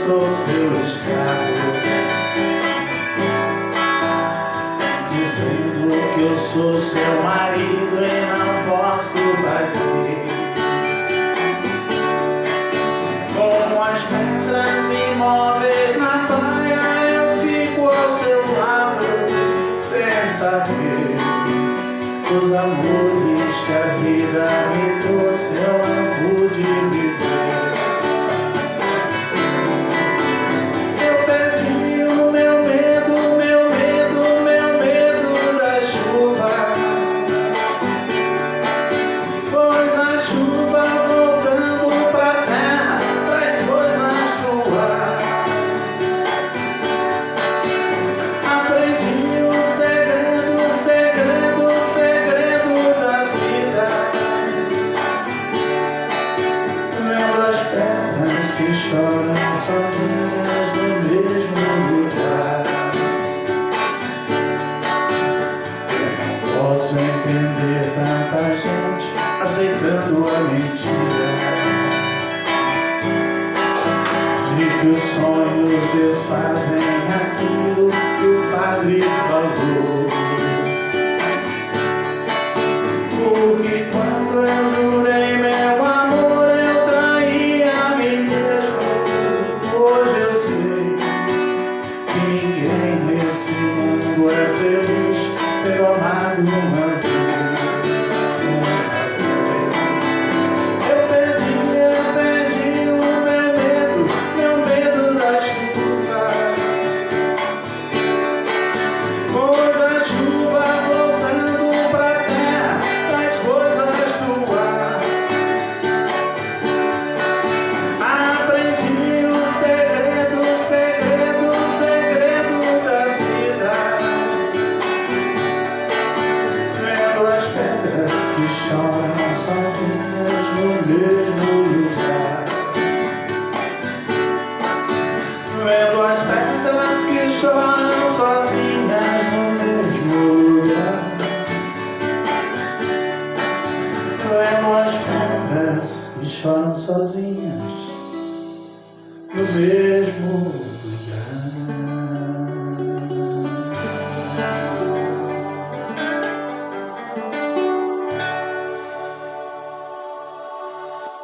sou seu escravo, dizendo que eu sou seu marido e não posso bater. Como as pedras imóveis na praia, eu fico ao seu lado, sem saber os amores que a vida me trouxe, eu não pude viver. Eu perdi o meu medo da chuva, pois a chuva voltando pra terra traz coisas do ar. Aprendi o segredo da vida, vendo as pedras que choram sozinhas no mesmo lugar. Eu não posso entender tanta gente aceitando a mentira de que os sonhos desfazem aquilo que o padre falou. Porque quando eu jurei meu amor, eu traí a mim mesmo. Hoje eu sei que ninguém nesse mundo é feliz tendo amado uma vez. Eu perdi o meu medo da chuva, pois a chuva voltando pra terra traz coisas do ar. Aprendi o segredo da vida, vendo as pedras que choram sozinhas no mesmo lugar. Vendo as pedras que choram sozinhas no mesmo lugar. Vendo as pedras que choram sozinhas no mesmo lugar.